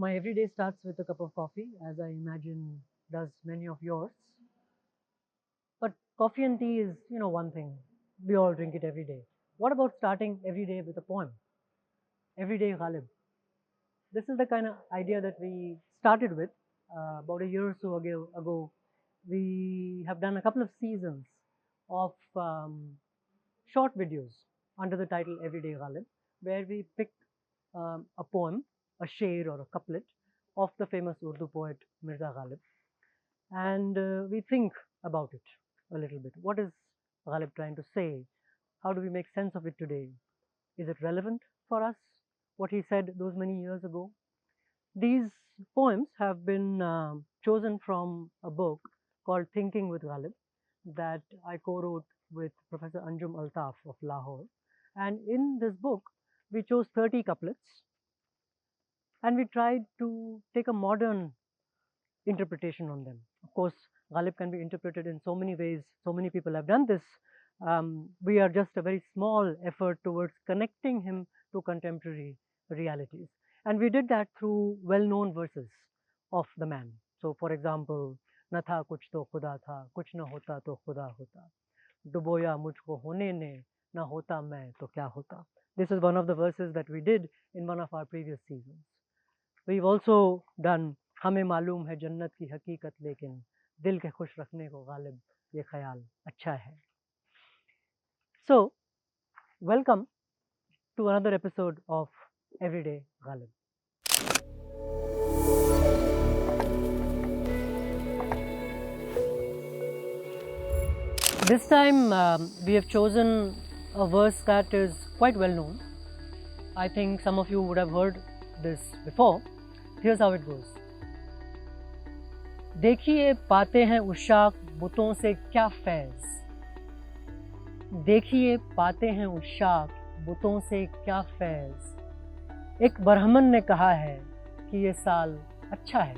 My everyday starts with a cup of coffee, as I imagine does many of yours. But coffee and tea is, one thing. We all drink it every day. What about starting every day with a poem? Everyday Ghalib. This is the kind of idea that we started with about a year or so ago. We have done a couple of seasons of short videos under the title Everyday Ghalib, where we pick a poem, a sher or a couplet of the famous Urdu poet Mirza Ghalib, and we think about it a little bit. What is Ghalib trying to say? How do we make sense of it today? Is it relevant for us, what he said those many years ago? These poems have been chosen from a book called Thinking with Ghalib that I co-wrote with Professor Anjum Altaf of Lahore. And in this book, we chose 30 couplets and we tried to take a modern interpretation on them. Of course, Ghalib can be interpreted in so many ways. So many people have done this. We are just a very small effort towards connecting him to contemporary realities. And we did that through well-known verses of the man. So, for example, न था कुछ तो खुदा था, कुछ न होता तो खुदा होता, डुबोया मुझको होने ने, न होता मैं तो क्या होता. This is one of the verses that we did in one of our previous seasons. We've also done हमें मालूम है जन्नत की हकीकत लेकिन दिल के खुश रखने को गालिब ये ख्याल अच्छा है. So, welcome to another episode of Everyday Ghalib. This time we have chosen a verse that is quite well known. I think some of you would have heard this before. Here's how it goes. देखिए पाते हैं उshshaaq बुतों से क्या फैज, देखिए पाते हैं उshshaaq बुतों से क्या फैज, एक बरहमन ने कहा है कि ये साल अच्छा है.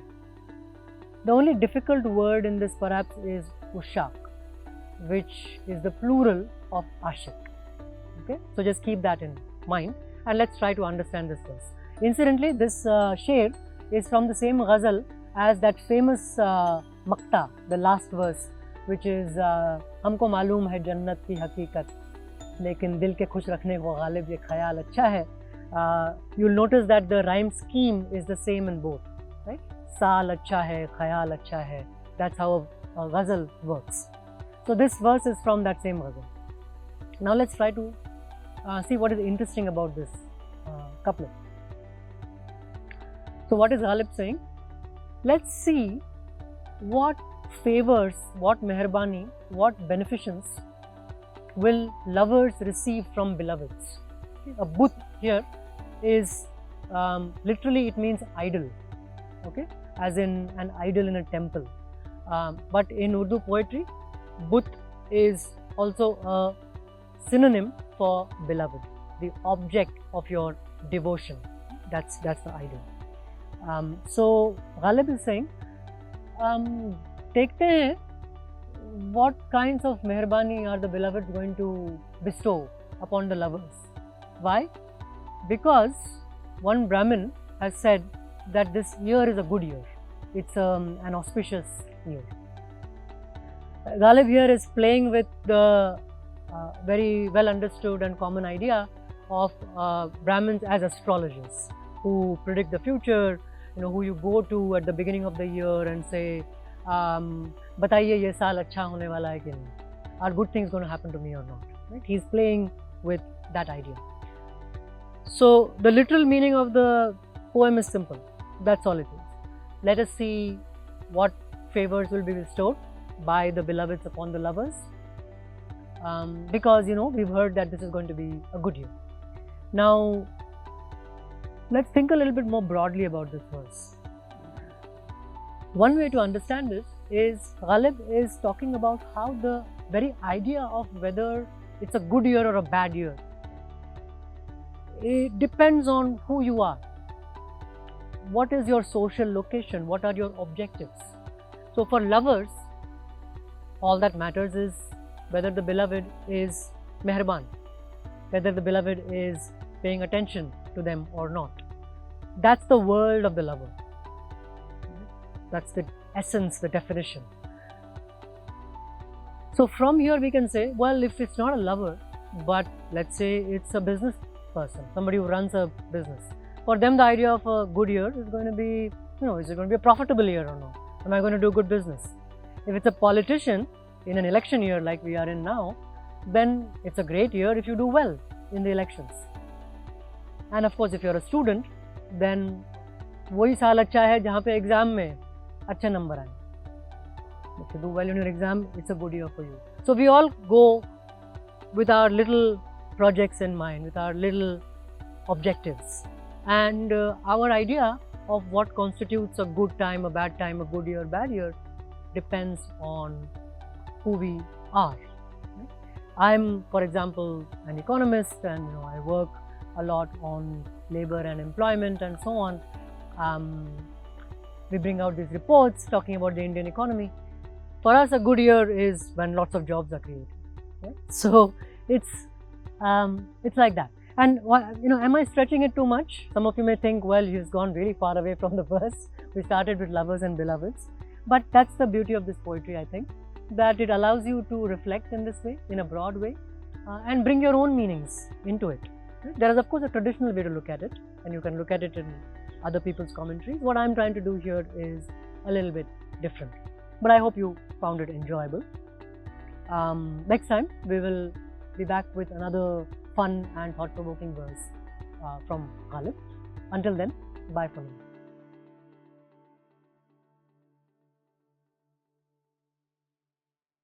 The only difficult word in this perhaps is ushshaaq, which is the plural of ashaq. Okay, so just keep that in mind and let's try to understand this verse. Incidentally, this sher is from the same ghazal as that famous maqta, the last verse, which is हमको मालूम है जन्नत की हकीकत लेकिन दिल के खुश रखने को गालिब ये ख्याल अच्छा है. You'll notice that the rhyme scheme is the same in both, right? साल अच्छा है, ख्याल अच्छा है. That's how a ghazal works. So this verse is from that same ghazal. Now let's try to see what is interesting about this couplet. So what is Ghalib saying? Let's see what favors, what mehrbani, what beneficence will lovers receive from beloveds. A but here is literally it means idol, okay, as in an idol in a temple. But in Urdu poetry, but is also a synonym for beloved, the object of your devotion. That's the idol. So Ghalib is saying, देखते हैं what kinds of mehrbani are the beloveds going to bestow upon the lovers. Why? Because one Brahmin has said that this year is a good year. It's an auspicious year. Ghalib here is playing with the very well understood and common idea of Brahmins as astrologers who predict the future, who you go to at the beginning of the year and say, बताइए ये साल अच्छा होने वाला है कि नहीं? Are good things going to happen to me or not? Right? He's playing with that idea. So the literal meaning of the poem is simple. That's all it is. Let us see what favors will be bestowed by the beloveds upon the lovers. Because we've heard that this is going to be a good year. Now let's think a little bit more broadly about this verse. One way to understand this is Ghalib is talking about how the very idea of whether it's a good year or a bad year, it depends on who you are. What is your social location? What are your objectives? So for lovers, all that matters is whether the beloved is meherban, whether the beloved is paying attention to them or not. That's the world of the lover. That's the essence, the definition. So from here we can say, well, if it's not a lover, but let's say it's a business person, somebody who runs a business. For them, the idea of a good year is going to be, is it going to be a profitable year or not? Am I going to do good business? If it's a politician in an election year like we are in now, then it's a great year if you do well in the elections. And of course, if you're a student, then वही साल अच्छा है जहाँ पे exam में अच्छे number आए. If you do well in your exam, it's a good year for you. So we all go with our little projects in mind, with our little objectives. And our idea of what constitutes a good time, a bad time, a good year, bad year, depends on who we are. I'm, for example, an economist, and I work a lot on labor and employment and so on. We bring out these reports talking about the Indian economy. For us, a good year is when lots of jobs are created. Right? So it's like that. And am I stretching it too much? Some of you may think, well, he's gone really far away from the verse. We started with lovers and beloveds. But that's the beauty of this poetry, I think, that it allows you to reflect in this way, in a broad way, and bring your own meanings into it. There is, of course, a traditional way to look at it, and you can look at it in other people's commentaries. What I'm trying to do here is a little bit different. But I hope you found it enjoyable. Next time, we will be back with another fun and thought-provoking verse from Ghalib. Until then, bye for now.